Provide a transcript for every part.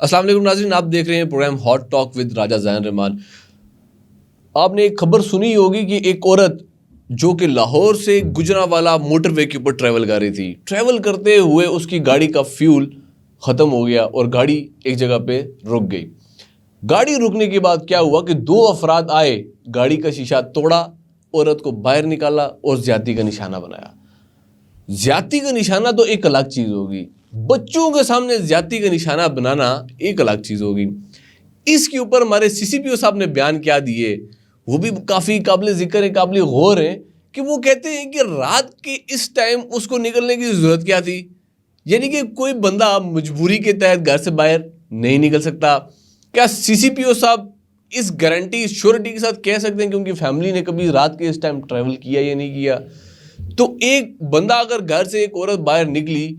السلام علیکم ناظرین، آپ دیکھ رہے ہیں پروگرام ہاٹ ٹاک ود راجہ زین رحمان۔ آپ نے ایک خبر سنی ہوگی کہ ایک عورت جو کہ لاہور سے گجرانوالہ موٹر وے کے اوپر ٹریول کر رہی تھی، ٹریول کرتے ہوئے اس کی گاڑی کا فیول ختم ہو گیا اور گاڑی ایک جگہ پہ رک گئی۔ گاڑی رکنے کے بعد کیا ہوا کہ دو افراد آئے، گاڑی کا شیشہ توڑا، عورت کو باہر نکالا اور زیادتی کا نشانہ بنایا۔ زیادتی کا نشانہ تو ایک الگ چیز ہوگی، بچوں کے سامنے زیادتی کا نشانہ بنانا ایک الگ چیز ہوگی۔ اس کے اوپر ہمارے سی سی پی او صاحب نے بیان کیا دیے، وہ بھی کافی قابل ذکر ہے، قابل غور ہے کہ وہ کہتے ہیں کہ رات کے اس ٹائم اس کو نکلنے کی ضرورت کیا تھی؟ یعنی کہ کوئی بندہ مجبوری کے تحت گھر سے باہر نہیں نکل سکتا۔ کیا سی سی پی او صاحب اس گارنٹی، اس شیورٹی کے ساتھ کہہ سکتے ہیں کہ ان کی فیملی نے کبھی رات کے اس ٹائم ٹریول کیا یا نہیں کیا؟ تو ایک بندہ اگر گھر سے ایک عورت باہر نکلی،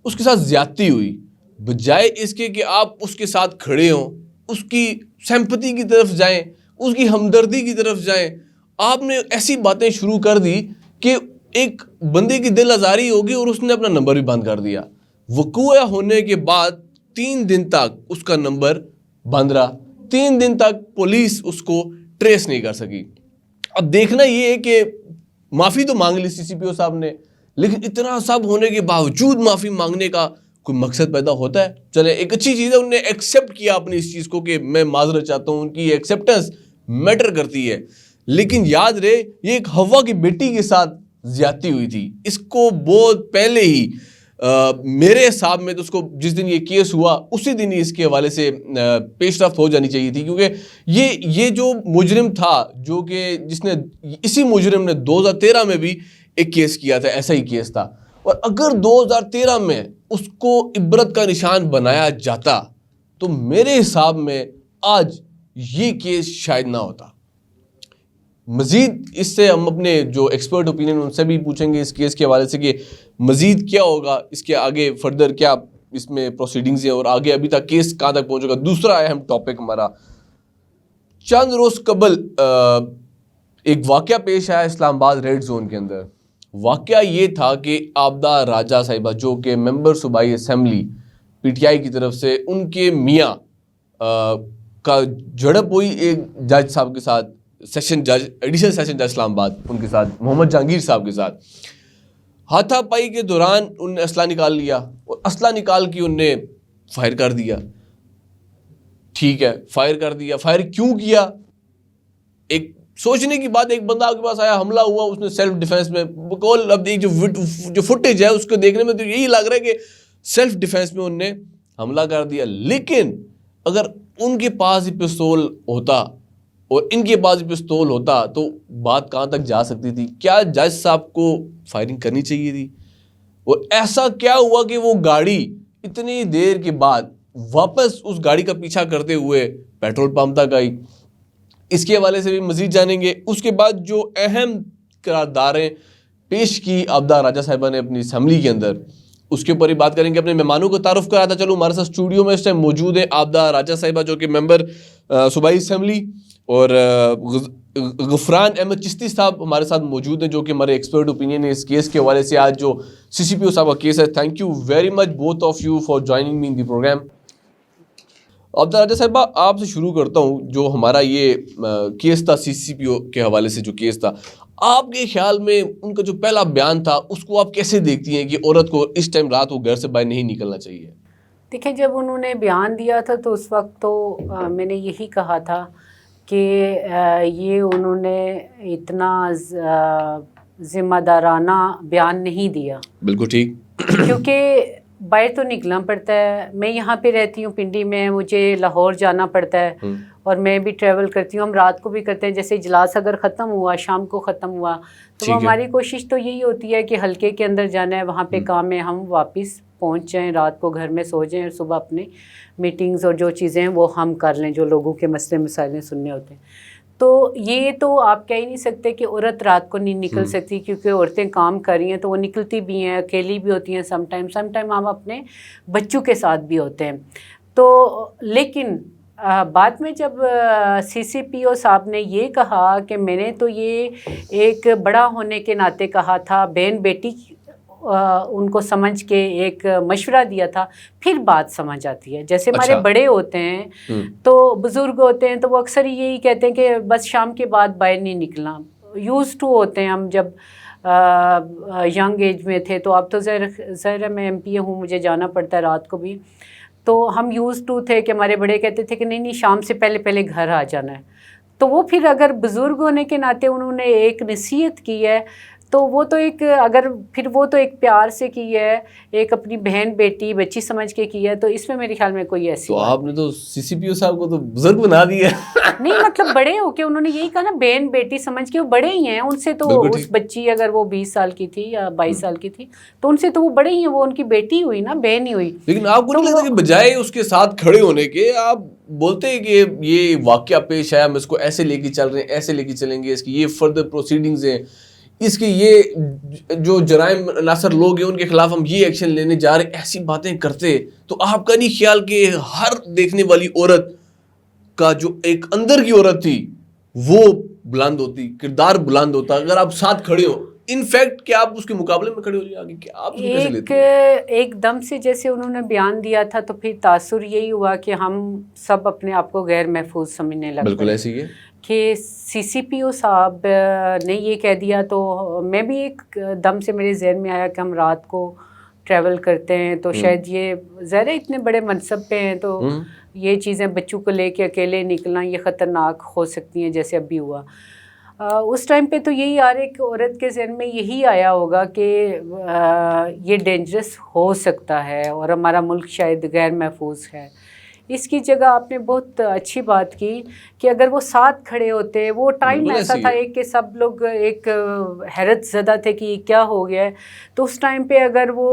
اس کے ساتھ زیادتی ہوئی، بجائے اس کے کہ آپ اس کے ساتھ کھڑے ہوں، اس کی سمپتھی کی طرف جائیں، اس کی ہمدردی کی طرف جائیں، آپ نے ایسی باتیں شروع کر دی کہ ایک بندے کی دل آزاری ہوگی اور اس نے اپنا نمبر بھی بند کر دیا۔ وقوع ہونے کے بعد 3 دن تک اس کا نمبر بند رہا، 3 دن تک پولیس اس کو ٹریس نہیں کر سکی۔ اب دیکھنا یہ ہے کہ معافی تو مانگ لی سی سی پی او صاحب نے، لیکن اتنا سب ہونے کے باوجود معافی مانگنے کا کوئی مقصد پیدا ہوتا ہے؟ چلے ایک اچھی چیز ہے، انہوں نے ایکسیپٹ کیا اپنی اس چیز کو کہ میں معذرت چاہتا ہوں، ان کی ایکسیپٹنس میٹر کرتی ہے۔ لیکن یاد رہے یہ ایک ہوا کی بیٹی کے ساتھ زیادتی ہوئی تھی، اس کو بہت پہلے ہی میرے حساب میں تو اس کو جس دن یہ کیس ہوا اسی دن ہی اس کے حوالے سے پیش رفت ہو جانی چاہیے تھی، کیونکہ یہ جو مجرم تھا، جو کہ جس نے اسی مجرم نے 2013 میں بھی ایک کیس کیا تھا، ایسا ہی کیس تھا، اور اگر 2013 میں اس کو عبرت کا نشان بنایا جاتا تو میرے حساب میں آج یہ کیس شاید نہ ہوتا۔ مزید اس سے ہم اپنے جو ایکسپرٹ اوپینین ان سے بھی پوچھیں گے اس کیس کے حوالے سے کہ مزید کیا ہوگا، اس کے آگے فردر کیا اس میں پروسیڈنگز ہیں اور آگے ابھی تک کیس کہاں تک پہنچے گا۔ دوسرا اہم ٹاپک ہمارا، چند روز قبل ایک واقعہ پیش آیا اسلام آباد ریڈ زون کے اندر۔ واقعہ یہ تھا کہ عابدہ راجہ صاحبہ جو کہ ممبر صوبائی اسمبلی پی ٹی آئی کی طرف سے، ان کے میاں کا جھڑپ ہوئی ایک جج صاحب کے ساتھ، سیشن جج، ایڈیشنل سیشن جج اسلام آباد، ان کے ساتھ محمد جہانگیر صاحب کے ساتھ۔ ہاتھا پائی کے دوران ان نے اسلحہ نکال لیا اور اسلحہ نکال کے ان نے فائر کر دیا۔ ٹھیک ہے، فائر کر دیا، فائر کیوں کیا؟ ایک سوچنے کی بات، ایک بندہ آپ کے پاس آیا، حملہ ہوا، اس نے سیلف ڈیفense میں بقول، اب جو فوٹیج ہے اس کو دیکھنے میں تو یہی لگ رہا ہے کہ سیلف ڈیفense میں ان نے حملہ کر دیا۔ لیکن اگر ان کے پاس ہی پستول ہوتا اور ان کے پاس پستول ہوتا تو بات کہاں تک جا سکتی تھی؟ کیا جج صاحب کو فائرنگ کرنی چاہیے تھی؟ اور ایسا کیا ہوا کہ وہ گاڑی اتنی دیر کے بعد واپس اس گاڑی کا پیچھا کرتے ہوئے پیٹرول پمپ تک آئی؟ اس کے حوالے سے بھی مزید جانیں گے۔ اس کے بعد جو اہم قراردادیں پیش کی عابدہ راجہ صاحبہ نے اپنی اسمبلی کے اندر، اس کے اوپر ہی بات کریں گے۔ اپنے مہمانوں کو تعارف کراتا چلو، ہمارے ساتھ اسٹوڈیو میں اس ٹائم موجود ہیں عابدہ راجہ صاحبہ جو کہ ممبر صوبائی اسمبلی، اور غفران احمد چشتی صاحب ہمارے ساتھ موجود ہیں جو کہ ہمارے ایکسپرٹ اوپینین ہے اس کیس کے حوالے سے۔ آج جو سی سی پی او صاحب کا کیس ہے، thank you very much both of you for joining me in the program. Abida Raja صاحبہ، آپ سے شروع کرتا ہوں۔ جو ہمارا یہ کیس تھا سی سی پی او کے حوالے سے، جو کیس تھا، آپ کے خیال میں ان کا جو پہلا بیان تھا اس کو آپ کیسے دیکھتی ہیں کہ عورت کو اس ٹائم رات کو گھر سے باہر نہیں نکلنا چاہیے؟ دیکھیں، جب انہوں نے بیان دیا تھا تو اس وقت تو میں نے یہی کہا تھا کہ یہ انہوں نے اتنا ذمہ دارانہ بیان نہیں دیا۔ بالکل ٹھیک، کیونکہ باہر تو نکلنا پڑتا ہے۔ میں یہاں پہ رہتی ہوں پنڈی میں، مجھے لاہور جانا پڑتا ہے اور میں بھی ٹریول کرتی ہوں، ہم رات کو بھی کرتے ہیں۔ جیسے اجلاس اگر ختم ہوا، شام کو ختم ہوا، تو ہماری کوشش تو یہی ہوتی ہے کہ حلقے کے اندر جانا ہے، وہاں پہ کام ہے، ہم واپس پہنچ جائیں، رات کو گھر میں سو جائیں اور صبح اپنے میٹنگز اور جو چیزیں ہیں وہ ہم کر لیں، جو لوگوں کے مسئلے مسائل سننے ہوتے ہیں۔ تو یہ تو آپ کہہ ہی نہیں سکتے کہ عورت رات کو نہیں نکل سکتی، کیونکہ عورتیں کام کر رہی ہیں تو وہ نکلتی بھی ہیں، اکیلی بھی ہوتی ہیں، سم ٹائم ہم اپنے بچوں کے ساتھ بھی ہوتے ہیں۔ تو لیکن بعد میں جب سی سی پی او صاحب نے یہ کہا کہ میں نے تو یہ ایک بڑا ہونے کے ناطے کہا تھا، بہن بیٹی ان کو سمجھ کے ایک مشورہ دیا تھا، پھر بات سمجھ آتی ہے. جیسے ہمارے اچھا. بڑے ہوتے ہیں تو بزرگ ہوتے ہیں تو وہ اکثر یہی کہتے ہیں کہ بس شام کے بعد باہر نہیں نکلنا. یوز ٹو ہوتے ہیں ہم، جب ینگ ایج میں تھے تو اب تو ظاہر میں ایم پی اے ہوں، مجھے جانا پڑتا ہے رات کو بھی، تو ہم یوز ٹو تھے کہ ہمارے بڑے کہتے تھے کہ نہیں شام سے پہلے پہلے گھر آ جانا ہے. تو وہ پھر اگر بزرگ ہونے کے ناطے انہوں نے ایک نصیحت کی ہے تو وہ تو ایک اگر پھر وہ تو ایک پیار سے کی ہے، ایک اپنی بہن بیٹی بچی سمجھ کے کی ہے، تو اس میں میرے خیال میں کوئی ایسی تو آپ نے تو سی سی پی او صاحب کو تو بزرگ بنا دیا. نہیں، مطلب بڑے ہو کے انہوں نے یہی کہا نا، بہن بیٹی سمجھ کے، وہ بڑے ہی ہیں ان سے تو. اس بچی اگر وہ 20 سال کی تھی یا 22 سال کی تھی تو ان سے تو وہ بڑے ہی ہیں، وہ ان کی بیٹی ہوئی نا، بہن ہی ہوئی. لیکن آپ کو نہیں لگتا کہ بجائے اس کے ساتھ کھڑے ہونے کے آپ بولتے ہیں کہ یہ واقعہ پیش آیا، ہم اس کو ایسے لے کے چل رہے ہیں، ایسے لے کے چلیں گے، اس کی یہ فردر پروسیڈنگز ہیں، اس کے یہ جو جرائم ناصر لوگ ہیں ان کے خلاف ہم یہ ایکشن لینے جا رہے ہیں، ایسی باتیں کرتے، تو آپ کا نہیں خیال کہ ہر دیکھنے والی عورت کا جو ایک اندر کی عورت تھی وہ بلند ہوتی، کردار بلند ہوتا اگر آپ ساتھ کھڑے ہو؟ ان فیکٹ کہ آپ اس کے مقابلے میں کھڑے ہو جائیں گے، آپ اس کو کیسے لیتے ہیں؟ ایک دم سے جیسے انہوں نے بیان دیا تھا تو پھر تاثر یہی ہوا کہ ہم سب اپنے آپ کو غیر محفوظ سمجھنے لگ بالکل ایسے ہی ہے کہ سی سی پی او صاحب نے یہ کہہ دیا تو میں بھی ایک دم سے میرے ذہن میں آیا کہ ہم رات کو ٹریول کرتے ہیں تو شاید یہ ظاہر اتنے بڑے منصب پہ ہیں تو یہ چیزیں بچوں کو لے کے اکیلے نکلنا یہ خطرناک ہو سکتی ہیں، جیسے اب بھی ہوا. اس ٹائم پہ تو یہی ہر ایک عورت کے ذہن میں یہی آیا ہوگا کہ یہ ڈینجرس ہو سکتا ہے اور ہمارا ملک شاید غیر محفوظ ہے. اس کی جگہ آپ نے بہت اچھی بات کی کہ اگر وہ ساتھ کھڑے ہوتے، وہ ٹائم ایسا تھا ایک کہ سب لوگ ایک حیرت زدہ تھے کہ یہ کیا ہو گیا ہے، تو اس ٹائم پہ اگر وہ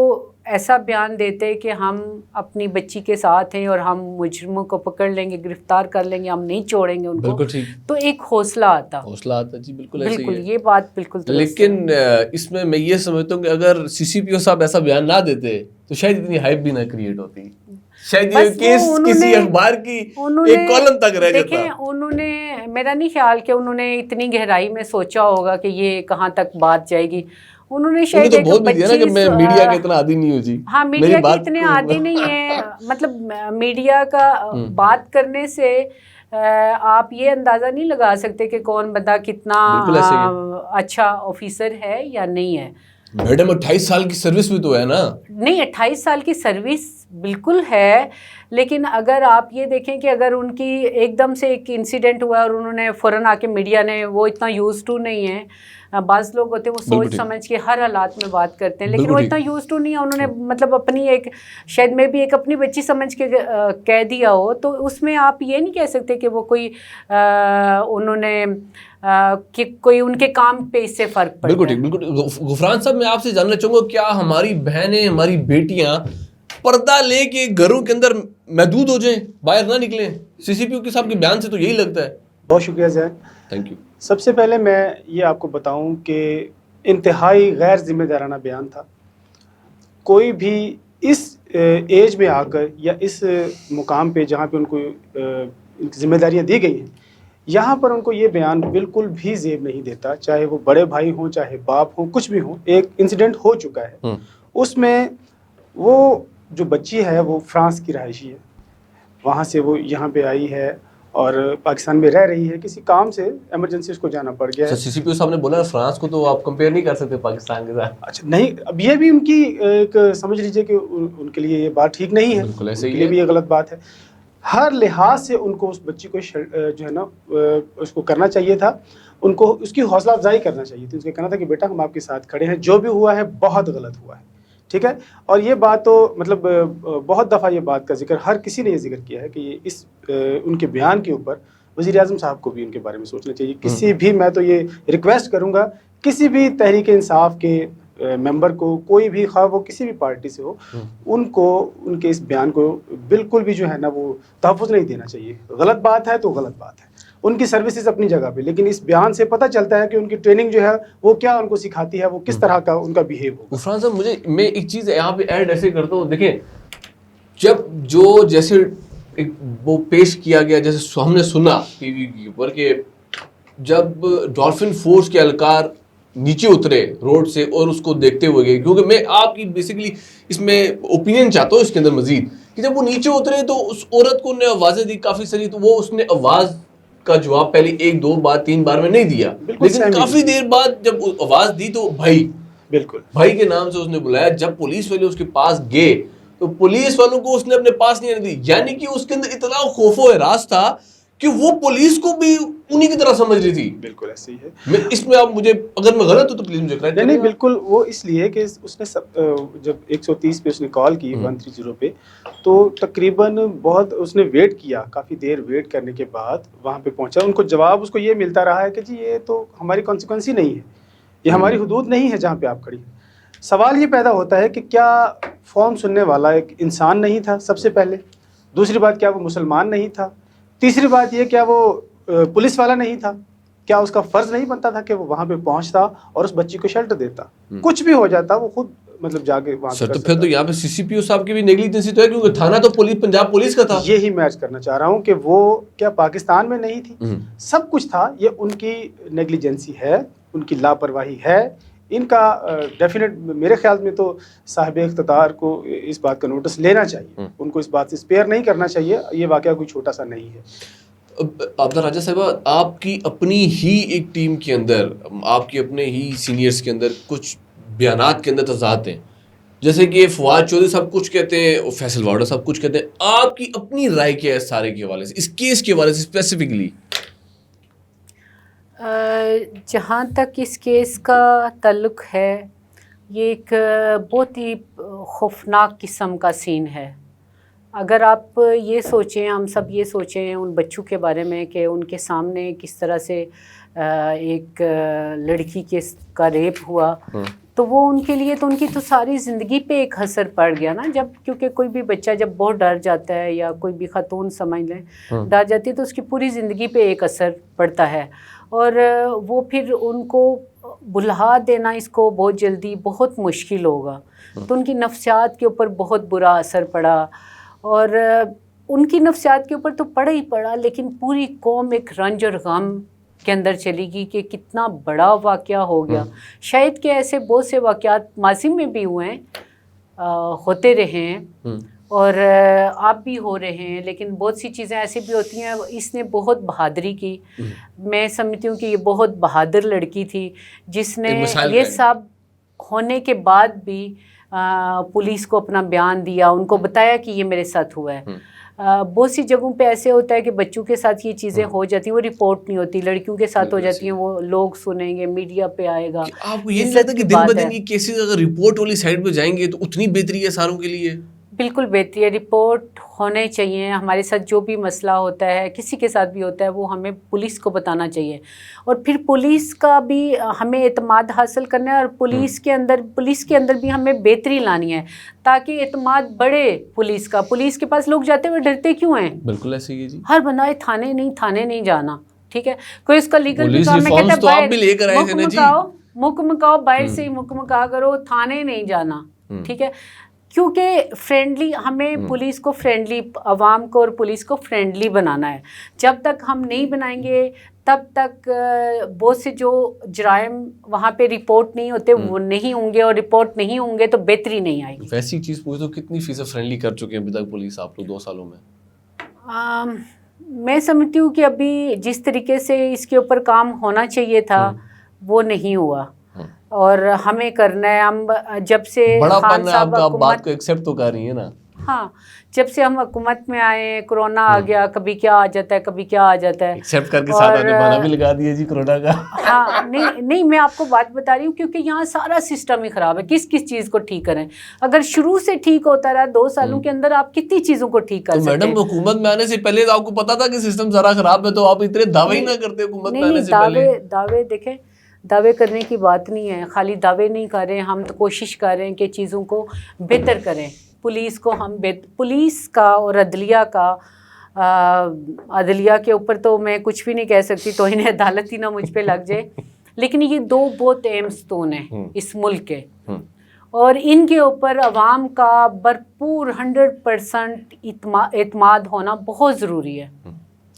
ایسا بیان دیتے کہ ہم اپنی بچی کے ساتھ ہیں اور ہم مجرموں کو پکڑ لیں گے، گرفتار کر لیں گے، ہم نہیں چھوڑیں گے ان کو، تو ایک حوصلہ آتا. جی بالکل ایسے ہی ہے. یہ بات بالکل. لیکن اس میں یہ سمجھتا ہوں کہ اگر سی سی پی او صاحب ایسا بیان نہ دیتے تو شاید اتنی ہائپ بھی نہ کریٹ ہوتی، شاید یہ کیس کسی اخبار کی ایک کالم تک رہ جاتا. دیکھیں انہوں نے، میرا نہیں خیال کہ انہوں نے اتنی گہرائی میں سوچا ہوگا کہ یہ کہاں تک بات جائے گی. انہوں نے شاید ایک بچی، میں میڈیا کے اتنا عادی نہیں ہوں جی. ہاں، میڈیا کے اتنے عادی نہیں ہیں، مطلب میڈیا کا بات کرنے سے آپ یہ اندازہ نہیں لگا سکتے کہ کون بندہ کتنا اچھا آفیسر ہے یا نہیں ہے. میڈم 28 سال کی سروس بھی تو ہے نا. نہیں، 28 سال کی سروس بالکل ہے، لیکن اگر آپ یہ دیکھیں کہ اگر ان کی ایک دم سے ایک انسیڈنٹ ہوا اور انہوں نے فوراً آ کے میڈیا نے، وہ اتنا یوز ٹو نہیں ہے. بعض لوگ ہوتے ہیں وہ سوچ سمجھ کے ہر حالات میں بات کرتے ہیں، لیکن وہ اتنا یوز ٹو نہیں ہے. انہوں نے مطلب اپنی ایک، شاید میں بھی ایک اپنی بچی سمجھ کے کہہ دیا ہو، تو اس میں آپ یہ نہیں کہہ سکتے کہ وہ کوئی انہوں نے کہ کوئی ان کے کام پہ اس سے فرق پڑتا ہے. بالکل ٹھیک، بالکل. غفران صاحب میں آپ سے جاننا چاہوں گا، کیا ہماری بہنیں، ہماری بیٹیاں پردہ لے کے گھروں کے اندر محدود ہو جائیں، باہر نہ نکلیں؟ سی سی پی او کے صاحب کے بیان سے تو یہی لگتا ہے. بہت شکریہ زین. Thank you. سب سے پہلے میں یہ آپ کو بتاؤں کہ انتہائی غیر ذمہ دارانہ بیان تھا. کوئی بھی اس ایج میں آ کر یا اس مقام پہ جہاں پہ ان کو ذمہ داریاں دی گئی ہیں، یہاں پر ان کو یہ بیان بالکل بھی زیب نہیں دیتا، چاہے وہ بڑے بھائی ہوں، چاہے باپ ہوں، کچھ بھی ہوں. ایک انسیڈنٹ ہو چکا ہے، اس میں وہ جو بچی ہے وہ فرانس کی رہائشی ہے، وہاں سے وہ یہاں پہ آئی ہے اور پاکستان میں رہ رہی ہے. کسی کام سے ایمرجنسی اس کو جانا پڑ گیا ہے. سی سی پی او صاحب نے بولا فرانس کو تو آپ کمپیئر نہیں کر سکتے پاکستان کے ساتھ. اچھا نہیں، اب یہ بھی ان کی ایک سمجھ لیجئے کہ ان کے لیے یہ بات ٹھیک نہیں ہے، ان کے لیے بھی یہ غلط بات ہے. ہر لحاظ سے ان کو اس بچی کو جو ہے نا اس کو کرنا چاہیے تھا، ان کو اس کی حوصلہ افزائی کرنا چاہیے تھی. اس کو کہنا تھا کہ بیٹا ہم آپ کے ساتھ کھڑے ہیں، جو بھی ہوا ہے بہت غلط ہوا ہے، ٹھیک ہے. اور یہ بات تو مطلب بہت دفعہ یہ بات کا ذکر ہر کسی نے یہ ذکر کیا ہے کہ اس ان کے بیان کے اوپر وزیر اعظم صاحب کو بھی ان کے بارے میں سوچنا چاہیے. کسی بھی، میں تو یہ ریکویسٹ کروں گا کسی بھی تحریک انصاف کے ممبر کو، کوئی بھی، خواہ وہ کسی بھی پارٹی سے ہو، ان کو ان کے اس بیان کو بالکل بھی جو ہے نا وہ تحفظ نہیں دینا چاہیے. غلط بات ہے تو غلط بات ہے، ان کی سروسز اپنی جگہ پہ، لیکن اس بیان سے پتہ چلتا ہے کہ ان کی ٹریننگ جو ہے وہ کیا ان کو سکھاتی ہے، وہ کس طرح کا ان کا بیہیو ہوگا. عفران صاحب میں ایک چیز یہاں پہ ایڈ ایسے کرتا ہوں، دیکھیں جب جو جیسے وہ پیش کیا گیا، جیسے ہم نے سنا ٹی وی کے اوپر کہ جب ڈولفن فورس کے اہلکار نیچے اترے روڈ سے اور اس کو دیکھتے ہوئے گئے, کیونکہ میں آپ کی بیسیکلی اس میں اوپینین چاہتا ہوں اس کے اندر مزید, کہ جب وہ نیچے اترے تو اس عورت کو انہیں آوازیں دی کافی ساری, تو وہ اس نے آواز کا جواب پہلے 1 2 بار 3 بار میں نہیں دیا, لیکن کافی دیر بعد جب آواز دی تو بھائی, بالکل بھائی کے نام سے اس نے بلایا. جب پولیس والے اس کے پاس گئے تو پولیس والوں کو اس نے اپنے پاس نہیں آنے دی, یعنی کہ اس کے اندر اتنا خوف و ہراس تھا کہ وہ پولیس کو بھی انہی کی طرح سمجھ رہی تھی. بالکل ایسے ہی ہے. اس میں آپ مجھے, اگر میں غلط ہوں تو پلیز مجھے کریکٹ کریں. نہیں بالکل, وہ اس لیے کہ اس نے جب 130 پہ اس نے کال کی 130 پہ, تو تقریباً بہت اس نے ویٹ کیا, کافی دیر ویٹ کرنے کے بعد وہاں پہ پہنچا. ان کو جواب اس کو یہ ملتا رہا ہے کہ جی یہ تو ہماری کانسیکوینسی نہیں ہے, یہ ہماری حدود نہیں ہے جہاں پہ آپ کھڑی ہیں. سوال یہ پیدا ہوتا ہے کہ کیا فون سننے والا ایک انسان نہیں تھا سب سے پہلے؟ دوسری بات, کیا وہ مسلمان نہیں تھا؟ تیسری بات یہ, کیا وہ پولیس والا نہیں تھا؟ کیا اس کا فرض نہیں بنتا تھا کہ وہ وہاں پہ پہنچتا اور اس بچی کو شیلٹر دیتا؟ کچھ بھی ہو جاتا, وہ خود مطلب جا کے وہاں. سر تو پھر تو یہاں پہ سی سی پی او صاحب کی بھی نیگلیجنسی تو ہے, کیونکہ تھانہ تو پنجاب پولیس کا تھا. یہی میچ کرنا چاہ رہا ہوں کہ وہ کیا پاکستان میں نہیں تھی؟ سب کچھ تھا. یہ ان کی نیگلیجنسی ہے, ان کی لاپرواہی ہے. ان کا ڈیفینیٹ میرے خیال میں تو صاحب اختیار کو اس بات کا نوٹس لینا چاہیے, ان کو اس بات سے اسپیئر نہیں کرنا چاہیے. یہ واقعہ کوئی چھوٹا سا نہیں ہے. عابدہ راجہ صاحبہ, آپ کی اپنی ہی ایک ٹیم کے اندر, آپ کے اپنے ہی سینئرز کے اندر کچھ بیانات کے اندر تضاد ہیں, جیسے کہ فواد چودھری صاحب کچھ کہتے ہیں, فیصل واڈا صاحب کچھ کہتے ہیں. آپ کی اپنی رائے کیا ہے سارے کے حوالے سے, اس کیس کے حوالے سے اسپیسیفکلی؟ جہاں تک اس کیس کا تعلق ہے, یہ ایک بہت ہی خوفناک قسم کا سین ہے. اگر آپ یہ سوچیں, ہم سب یہ سوچیں ان بچوں کے بارے میں کہ ان کے سامنے کس طرح سے ایک لڑکی کا ریپ ہوا, تو وہ ان کے لیے تو ان کی تو ساری زندگی پہ ایک اثر پڑ گیا نا. جب کیونکہ کوئی بھی بچہ جب بہت ڈر جاتا ہے, یا کوئی بھی خاتون سمجھ لیں ڈر جاتی ہے, تو اس کی پوری زندگی پہ ایک اثر پڑتا ہے. اور وہ پھر ان کو بھلا دینا اس کو بہت جلدی بہت مشکل ہوگا. تو ان کی نفسیات کے اوپر بہت برا اثر پڑا, اور ان کی نفسیات کے اوپر تو پڑا ہی پڑا, لیکن پوری قوم ایک رنج اور غم کے اندر چلی گئی کہ کتنا بڑا واقعہ ہو گیا. شاید کہ ایسے بہت سے واقعات ماضی میں بھی ہوئے ہیں, ہوتے رہے ہیں, اور آپ بھی ہو رہے ہیں, لیکن بہت سی چیزیں ایسی بھی ہوتی ہیں. اس نے بہت بہادری کی. میں سمجھتی ہوں کہ یہ بہت بہادر لڑکی تھی, جس نے یہ سب ہونے کے بعد بھی پولیس کو اپنا بیان دیا, ان کو بتایا کہ یہ میرے ساتھ ہوا ہے. بہت سی جگہوں پہ ایسے ہوتا ہے کہ بچوں کے ساتھ یہ چیزیں ہو جاتی ہیں, وہ رپورٹ نہیں ہوتی. لڑکیوں کے ساتھ ہو جاتی ہیں, وہ لوگ سنیں گے, میڈیا پہ آئے گا. آپ کو یہ نہیں لگتا کہ دن بدن یہ کیسز اگر رپورٹ والی سائڈ پہ جائیں گے تو اتنی بہتری ہے ساروں کے لیے؟ بالکل بہتری ہے, رپورٹ ہونے چاہیے. ہمارے ساتھ جو بھی مسئلہ ہوتا ہے, کسی کے ساتھ بھی ہوتا ہے, وہ ہمیں پولیس کو بتانا چاہیے. اور پھر پولیس کا بھی ہمیں اعتماد حاصل کرنا ہے, اور پولیس کے اندر بھی ہمیں بہتری لانی ہے, تاکہ اعتماد بڑھے پولیس کا. پولیس کے پاس لوگ جاتے ہوئے ڈرتے کیوں ہیں؟ بالکل ایسے ہی ہے جی. ہر بندہ تھانے نہیں جانا, ٹھیک ہے. کوئی اس کا لیگل پولیس ریفارمز تو آپ بھی لے کر آئے تھے نا جی. مکمکاؤ باہر سے ہی مکمکا کرو, تھانے نہیں جانا, ٹھیک ہے. کیونکہ فرینڈلی, ہمیں پولیس کو فرینڈلی, عوام کو اور پولیس کو فرینڈلی بنانا ہے. جب تک ہم نہیں بنائیں گے تب تک بہت سے جو جرائم وہاں پہ رپورٹ نہیں ہوتے وہ نہیں ہوں گے, اور رپورٹ نہیں ہوں گے تو بہتری نہیں آئے گی. ویسی چیز پوچھ تو کتنی فیصد فرینڈلی کر چکے ہیں ابھی تک پولیس آپ لوگ 2 سالوں میں؟ میں سمجھتی ہوں کہ ابھی جس طریقے سے اس کے اوپر کام ہونا چاہیے تھا وہ نہیں ہوا, اور ہمیں کرنا ہے. ہم جب سے خان صاحب آپ بات کو ایکسیپٹ تو کر رہی ہیں نا. ہاں, جب سے ہم حکومت میں آئے, کرونا آ گیا, کبھی کیا آ جاتا ہے, کبھی کیا آ جاتا ہے. ایکسیپٹ کر کے ساتھ آنے بہانہ بھی لگا دیا جی کرونا کا. ہاں نہیں, میں آپ کو بات بتا رہی ہوں کیونکہ یہاں سارا سسٹم ہی خراب ہے. کس چیز کو ٹھیک کریں؟ اگر شروع سے ٹھیک ہوتا رہا 2 سالوں کے اندر, آپ کتنی چیزوں کو ٹھیک کر سکتے ہیں؟ میڈم حکومت میں آنے سے پہلے تو آپ کو پتا تھا کہ سسٹم ذرا خراب ہے, تو آپ اتنے دعوے ہی نہ کرتے حکومت میں آنے سے پہلے. دعوے دیکھیں, دعوے کرنے کی بات نہیں ہے, خالی دعوے نہیں کر رہے ہم, تو کوشش کر رہے ہیں کہ چیزوں کو بہتر کریں. پولیس کو ہم پولیس کا اور عدلیہ کا, عدلیہ کے اوپر تو میں کچھ بھی نہیں کہہ سکتی, تو انہیں عدالت ہی نہ مجھ پہ لگ جائے, لیکن یہ 2 بہت اہم ستون ہیں اس ملک کے, اور ان کے اوپر عوام کا بھرپور 100% اعتماد ہونا بہت ضروری ہے.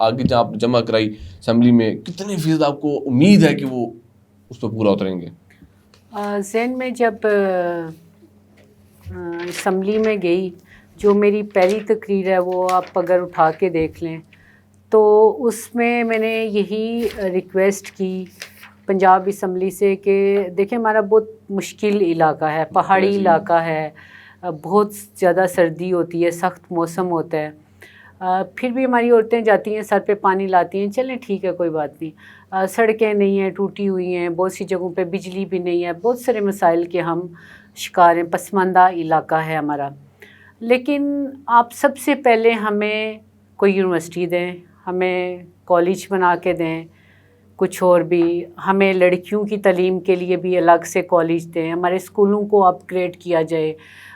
آگے جہاں آپ جمع کرائی اسمبلی میں, کتنے فیصد آپ کو امید ہے کہ وہ اس پہ پورا اتریں گے؟ ذہن میں جب اسمبلی میں گئی, جو میری پہلی تقریر ہے وہ آپ اگر اٹھا کے دیکھ لیں تو اس میں میں نے یہی ریکویسٹ کی پنجاب اسمبلی سے کہ دیکھیں ہمارا بہت مشکل علاقہ ہے, پہاڑی علاقہ ہے, بہت زیادہ سردی ہوتی ہے, سخت موسم ہوتا ہے, پھر بھی ہماری عورتیں جاتی ہیں, سر پہ پانی لاتی ہیں, چلیں ٹھیک ہے کوئی بات نہیں, سڑکیں نہیں ہیں, ٹوٹی ہوئی ہیں, بہت سی جگہوں پہ بجلی بھی نہیں ہے, بہت سارے مسائل کے ہم شکار ہیں, پسماندہ علاقہ ہے ہمارا. لیکن آپ سب سے پہلے ہمیں کوئی یونیورسٹی دیں, ہمیں کالج بنا کے دیں, کچھ اور بھی ہمیں لڑکیوں کی تعلیم کے لیے بھی الگ سے کالج دیں, ہمارے اسکولوں کو اپ گریڈ کیا جائے,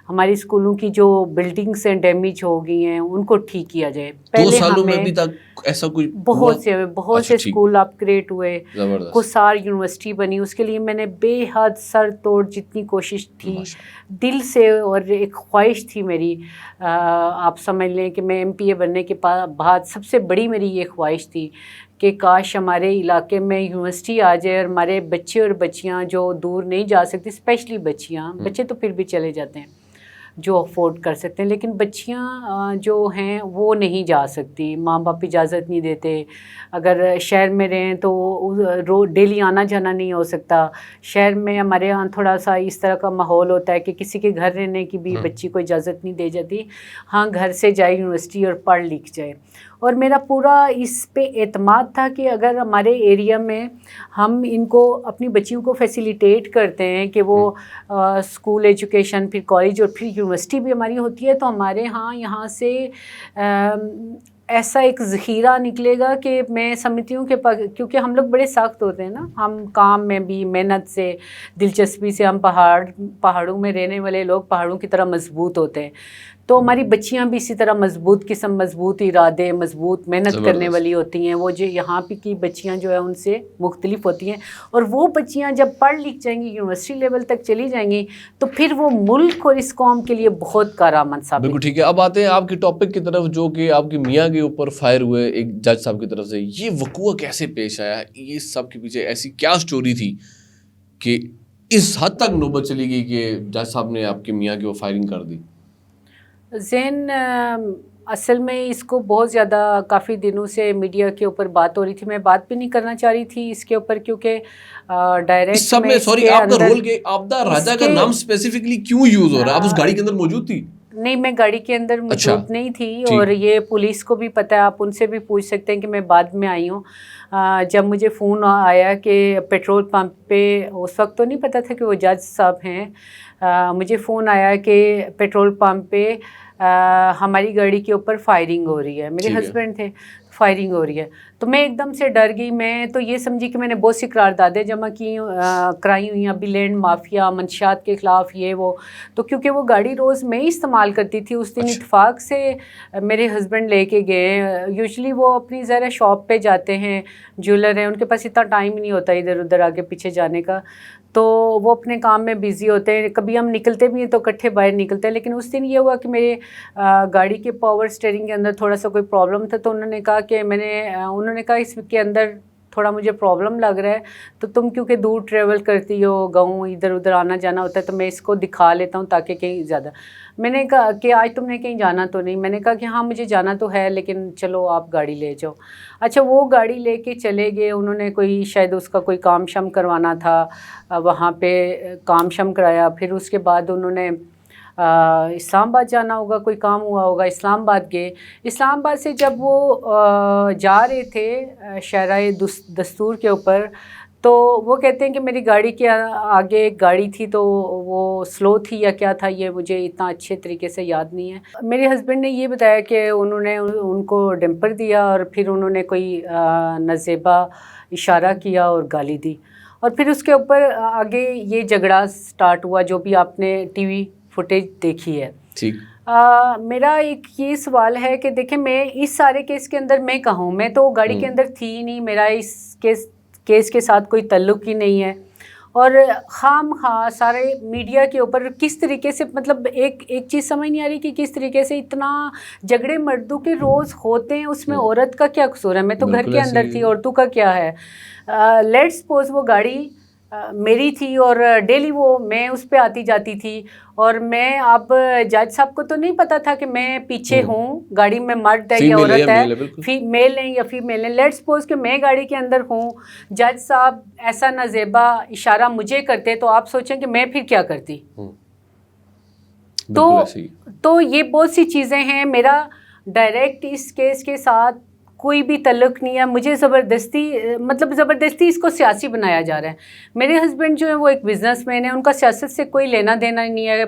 ہماری اسکولوں کی جو بلڈنگس ہیں ڈیمیج ہو گئی ہیں ان کو ٹھیک کیا جائے. 2 سالوں میں ابھی تک ایسا کوئی بہت سے اسکول اپ گریڈ ہوئے, کوسار یونیورسٹی بنی, اس کے لیے میں نے بے حد سر توڑ جتنی کوشش تھی دل سے, اور ایک خواہش تھی میری, آپ سمجھ لیں کہ میں MPA بننے کے بعد سب سے بڑی میری یہ خواہش تھی کہ کاش ہمارے علاقے میں یونیورسٹی آ جائے اور ہمارے بچے اور بچیاں جو دور نہیں جا سکتی, اسپیشلی بچیاں, بچے تو پھر بھی چلے جاتے ہیں جو افورڈ کر سکتے ہیں, لیکن بچیاں جو ہیں وہ نہیں جا سکتی, ماں باپ اجازت نہیں دیتے, اگر شہر میں رہیں تو ڈیلی آنا جانا نہیں ہو سکتا. شہر میں ہمارے یہاں تھوڑا سا اس طرح کا ماحول ہوتا ہے کہ کسی کے گھر رہنے کی بھی بچی کو اجازت نہیں دی جاتی, ہاں گھر سے جائے یونیورسٹی اور پڑھ لکھ جائے. اور میرا پورا اس پہ اعتماد تھا کہ اگر ہمارے ایریا میں ہم ان کو اپنی بچیوں کو فیسیلیٹیٹ کرتے ہیں کہ وہ اسکول ایجوکیشن, پھر کالج اور پھر یونیورسٹی بھی ہماری ہوتی ہے, تو ہمارے یہاں سے ایسا ایک ذخیرہ نکلے گا کہ میں سمجھتی ہوں کہ کیونکہ ہم لوگ بڑے سخت ہوتے ہیں نا, ہم کام میں بھی محنت سے, دلچسپی سے, ہم پہاڑوں میں رہنے والے لوگ پہاڑوں کی طرح مضبوط ہوتے ہیں, تو ہماری بچیاں بھی اسی طرح مضبوط قسم, مضبوط ارادے, مضبوط محنت کرنے والی ہوتی ہیں. وہ جو یہاں پہ کی بچیاں جو ہے ان سے مختلف ہوتی ہیں, اور وہ بچیاں جب پڑھ لکھ جائیں گی, یونیورسٹی لیول تک چلی جائیں گی, تو پھر وہ ملک اور اس قوم کے لیے بہت کارآمد ثابت. بالکل ٹھیک ہے. اب آتے ہیں آپ کے ٹاپک کی طرف, جو کہ آپ کے میاں کے اوپر فائر ہوئے ایک جج صاحب کی طرف سے. یہ وقوع کیسے پیش آیا؟ یہ سب کے پیچھے ایسی کیا سٹوری تھی کہ اس حد تک نوبت چلی گئی کہ جج صاحب نے آپ کے میاں کی وہ فائرنگ کر دی؟ زین اصل میں اس کو بہت زیادہ کافی دنوں سے میڈیا کے اوپر بات ہو رہی تھی, میں بات بھی نہیں کرنا چاہ رہی تھی اس کے اوپر, کیونکہ ڈائریکٹ سب میں سوری آپ کا رول کے آبدہ راجہ کا نام اسپیسیفکلی کیوں یوز ہو رہا ہے؟ آپ اس گاڑی کے اندر موجود تھی؟ نہیں, میں گاڑی کے اندر موجود نہیں تھی, اور یہ پولیس کو بھی پتہ ہے, آپ ان سے بھی پوچھ سکتے ہیں کہ میں بعد میں آئی ہوں. جب مجھے فون آیا کہ پیٹرول پمپ پہ, اس وقت تو نہیں پتہ تھا کہ وہ جج صاحب ہیں, مجھے فون آیا کہ پیٹرول پمپ پہ ہماری گاڑی کے اوپر فائرنگ ہو رہی ہے, میرے ہسبینڈ تھے, فائرنگ ہو رہی ہے. تو میں ایک دم سے ڈر گئی, میں تو یہ سمجھی کہ میں نے بہت سی قراردادیں جمع کرائی ہوئی ہیں ابھی لینڈ مافیا, منشیات کے خلاف, یہ وہ. تو کیونکہ وہ گاڑی روز میں ہی استعمال کرتی تھی, اس دن اتفاق سے میرے ہسبینڈ لے کے گئے. یوزلی وہ اپنی ذرا شاپ پہ جاتے ہیں, جیولر ہیں, ان کے پاس اتنا ٹائم نہیں ہوتا ادھر ادھر آگے پیچھے جانے کا, تو وہ اپنے کام میں بیزی ہوتے ہیں. کبھی ہم نکلتے بھی ہیں تو اکٹھے باہر نکلتے ہیں, لیکن اس دن یہ ہوا کہ میرے گاڑی کے پاور اسٹیئرنگ کے اندر تھوڑا سا کوئی پرابلم تھا, تو انہوں نے کہا کہ انہوں نے کہا اس کے اندر تھوڑا مجھے پرابلم لگ رہا ہے, تو تم کیونکہ دور ٹریول کرتی ہو, گاؤں ادھر ادھر آنا جانا ہوتا ہے, تو میں اس کو دکھا لیتا ہوں تاکہ کہیں زیادہ. میں نے کہا کہ آج تم نے کہیں جانا تو نہیں؟ میں نے کہا کہ ہاں مجھے جانا تو ہے, لیکن چلو آپ گاڑی لے جاؤ. اچھا, وہ گاڑی لے کے چلے گئے, انہوں نے کوئی شاید اس کا کوئی کام شام کروانا تھا, وہاں پہ کام شام کرایا. پھر اس کے بعد انہوں نے اسلام آباد جانا ہوگا, کوئی کام ہوا ہوگا, اسلام آباد گئے. اسلام آباد سے جب وہ جا رہے تھے شاہراہ دستور کے اوپر, تو وہ کہتے ہیں کہ میری گاڑی کے آگے ایک گاڑی تھی, تو وہ سلو تھی یا کیا تھا, یہ مجھے اتنا اچھے طریقے سے یاد نہیں ہے. میرے ہسبینڈ نے یہ بتایا کہ انہوں نے ان کو ڈمپر دیا, اور پھر انہوں نے کوئی نازیبا اشارہ کیا اور گالی دی, اور پھر اس کے اوپر آگے یہ جھگڑا سٹارٹ ہوا جو بھی آپ نے ٹی وی فوٹیج دیکھی ہے. ٹھیک. میرا ایک یہ سوال ہے کہ دیکھیں, میں اس سارے کیس کے اندر میں کہوں, میں تو گاڑی کے اندر تھی ہی نہیں, میرا اس کیس کے ساتھ کوئی تعلق ہی نہیں ہے. اور خام خواہ سارے میڈیا کے اوپر کس طریقے سے مطلب ایک چیز سمجھ نہیں آ رہی کہ کس طریقے سے اتنا جھگڑے مردوں کے روز ہوتے ہیں، اس میں عورت کا کیا قصور ہے؟ میں تو گھر کے اندر تھی، عورتوں کا کیا ہے؟ لیٹ سپوز وہ گاڑی میری تھی اور ڈیلی وہ میں اس پہ آتی جاتی تھی، اور میں اب جج صاحب کو تو نہیں پتا تھا کہ میں پیچھے ہوں، گاڑی میں مرد ہے یا عورت ہے، میل ہے یا فیمیل ہے. لیٹ سپوز کہ میں گاڑی کے اندر ہوں، جج صاحب ایسا نازیبا اشارہ مجھے کرتے تو آپ سوچیں کہ میں پھر کیا کرتی. تو یہ بہت سی چیزیں ہیں. میرا ڈائریکٹ اس کیس کے ساتھ کوئی بھی تعلق نہیں ہے. مجھے زبردستی اس کو سیاسی بنایا جا رہا ہے. میرے ہسبینڈ جو ہیں وہ ایک بزنس مین ہیں، ان کا سیاست سے کوئی لینا دینا نہیں ہے،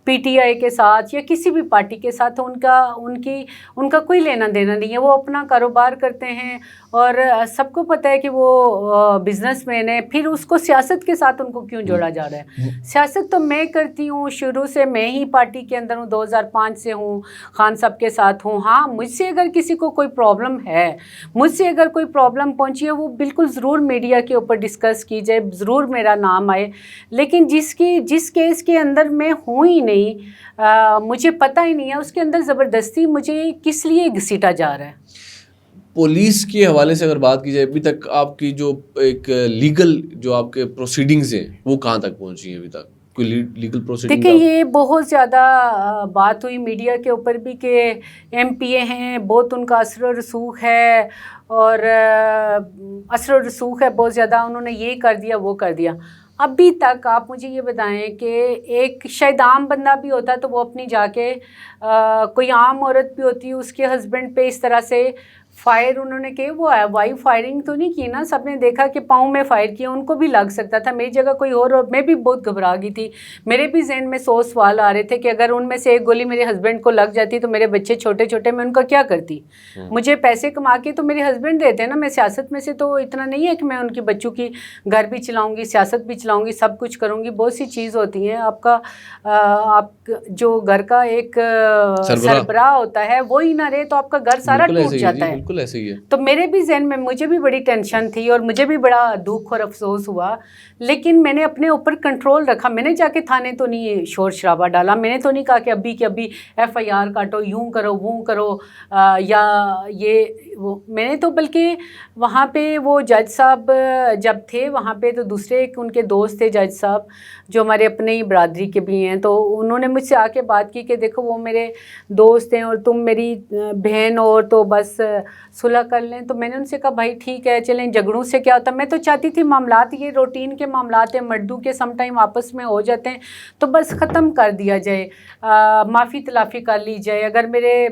پی ٹی آئی کے ساتھ یا کسی بھی پارٹی کے ساتھ ان کا کوئی لینا دینا نہیں ہے. وہ اپنا کاروبار کرتے ہیں اور سب کو پتہ ہے کہ وہ بزنس مین ہے. پھر اس کو سیاست کے ساتھ ان کو کیوں جوڑا جا رہا ہے؟ سیاست تو میں کرتی ہوں، شروع سے میں ہی پارٹی کے اندر ہوں، 2005 سے ہوں، خان صاحب کے ساتھ ہوں. ہاں، مجھ سے اگر کسی کو کوئی پرابلم ہے، مجھ سے اگر کوئی پرابلم پہنچی ہے، وہ بالکل ضرور میڈیا کے اوپر ڈسکس کی جائے، ضرور میرا نام آئے. لیکن جس کیس کے اندر میں ہوں ہی نہیں، مجھے پتہ ہی نہیں ہے اس کے اندر زبردستی مجھے کس لیے گھسیٹا جا رہا ہے. پولیس کے حوالے سے اگر بات کی جائے، ابھی تک آپ کی جو ایک لیگل جو آپ کے پروسیڈنگز ہیں وہ کہاں تک پہنچی ہیں ابھی تک؟ کوئی لیگل پروسیڈنگ؟ دیکھیں، یہ بہت زیادہ بات ہوئی میڈیا کے اوپر بھی کہ ایم پی اے ہیں، بہت ان کا اثر و رسوخ ہے، اور اثر و رسوخ ہے بہت زیادہ، انہوں نے یہ کر دیا وہ کر دیا. ابھی تک آپ مجھے یہ بتائیں کہ ایک شاید عام بندہ بھی ہوتا تو وہ اپنی جا کے کوئی عام عورت بھی ہوتی، اس کے ہسبینڈ پہ اس طرح سے فائر انہوں نے کہ وہ وائی فائرنگ تو نہیں کی نا، سب نے دیکھا کہ پاؤں میں فائر کیا، ان کو بھی لگ سکتا تھا. میری جگہ کوئی اور میں بھی بہت گھبرا گئی تھی. میرے بھی ذہن میں 100 سوال آ رہے تھے کہ اگر ان میں سے ایک گولی میرے ہسبینڈ کو لگ جاتی تو میرے بچے چھوٹے چھوٹے، میں ان کا کیا کرتی؟ مجھے پیسے کما کے تو میرے ہسبینڈ دیتے ہیں نا، میں سیاست میں سے تو اتنا نہیں ہے کہ میں ان کی بچوں کی گھر بھی چلاؤں گی، سیاست بھی چلاؤں گی، سب کچھ کروں گی. بہت سی چیز ہوتی ہیں. آپ جو گھر کا ایک سربراہ ہوتا ہے وہی نہ رہے تو آپ کا گھر سارا ٹوٹ جاتا ہے. بالکل ایسے ہی ہے. تو میرے بھی ذہن میں مجھے بھی بڑی ٹینشن تھی اور مجھے بھی بڑا دکھ اور افسوس ہوا، لیکن میں نے اپنے اوپر کنٹرول رکھا. میں نے جا کے تھانے تو نہیں شور شرابہ ڈالا، میں نے تو نہیں کہا کہ ابھی کے ابھی ایف آئی آر کاٹو، یوں کرو وہ کرو یا یہ وہ. میں نے تو بلکہ وہاں پہ وہ جج صاحب جب تھے وہاں پہ تو دوسرے ایک ان کے دوست تھے جج صاحب جو ہمارے اپنے ہی برادری کے بھی ہیں، تو انہوں نے مجھ سے آ کے بات کی کہ دیکھو وہ میرے دوست ہیں اور تم میری بہن اور تو بس صلح کر لیں. تو میں نے ان سے کہا بھائی ٹھیک ہے چلیں، جھگڑوں سے کیا ہوتا. میں تو چاہتی تھی معاملات یہ روٹین کے معاملات ہیں، مردوں کے سم ٹائم آپس میں ہو جاتے ہیں تو بس ختم کر دیا جائے، معافی تلافی کر لی جائے. اگر میرے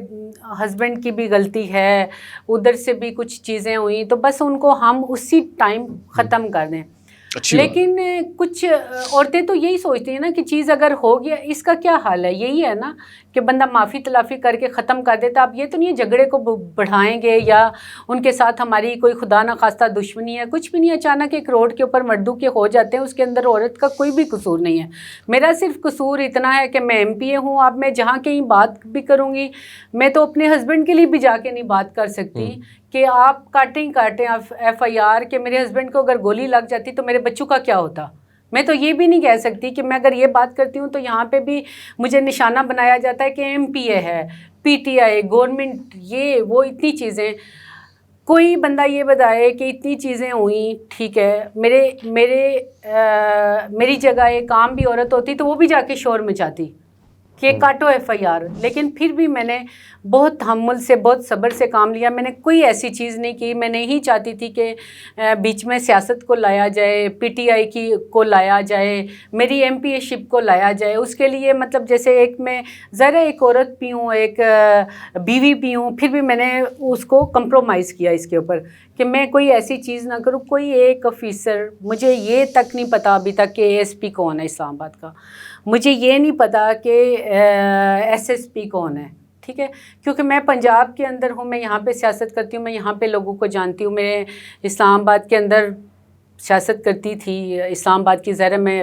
ہسبینڈ کی بھی غلطی ہے، ادھر سے بھی کچھ چیزیں ہوئیں تو بس ان کو ہم اسی ٹائم ختم کر دیں. لیکن کچھ عورتیں تو یہی سوچتی ہیں نا کہ چیز اگر ہو گیا اس کا کیا حال ہے، یہی ہے نا کہ بندہ معافی تلافی کر کے ختم کر دیتا. آپ یہ تو نہیں ہے جھگڑے کو بڑھائیں گے یا ان کے ساتھ ہماری کوئی خدا نہ خواستہ دشمنی ہے، کچھ بھی نہیں. اچانک ایک روڈ کے اوپر مردوں کے ہو جاتے ہیں، اس کے اندر عورت کا کوئی بھی قصور نہیں ہے. میرا صرف قصور اتنا ہے کہ میں ایم پی اے ہوں. اب میں جہاں کہیں بات بھی کروں گی، میں تو اپنے ہسبینڈ کے لیے بھی جا کے نہیں بات کر سکتی کہ آپ کاٹیں ایف آئی آر کہ میرے ہسبینڈ کو اگر گولی لگ جاتی تو میرے بچوں کا کیا ہوتا. میں تو یہ بھی نہیں کہہ سکتی کہ میں اگر یہ بات کرتی ہوں تو یہاں پہ بھی مجھے نشانہ بنایا جاتا ہے کہ ایم پی اے ہے، پی ٹی آئی، گورنمنٹ، یہ وہ اتنی چیزیں. کوئی بندہ یہ بتائے کہ اتنی چیزیں ہوئیں، ٹھیک ہے، میری جگہ ایک عام بھی عورت ہوتی تو وہ بھی جا کے شور مچاتی کہ کاٹو ایف آئی آر. لیکن پھر بھی میں نے بہت تحمل سے بہت صبر سے کام لیا. میں نے کوئی ایسی چیز نہیں کی. میں نہیں چاہتی تھی کہ بیچ میں سیاست کو لایا جائے، پی ٹی آئی کو لایا جائے، میری ایم پی اے شپ کو لایا جائے. اس کے لیے مطلب جیسے ایک میں ذرا ایک عورت بھی ہوں، ایک بیوی بھی ہوں، پھر بھی میں نے اس کو کمپرومائز کیا اس کے اوپر کہ میں کوئی ایسی چیز نہ کروں. کوئی ایک آفیسر، مجھے یہ تک نہیں پتا ابھی تک کہ اے ایس پی کون ہے اسلام آباد کا، مجھے یہ نہیں پتا کہ ایس ایس پی کون ہے، ٹھیک ہے، کیونکہ میں پنجاب کے اندر ہوں، میں یہاں پہ سیاست کرتی ہوں، میں یہاں پہ لوگوں کو جانتی ہوں. میں اسلام آباد کے اندر سیاست کرتی تھی. اسلام آباد کی ظاہر میں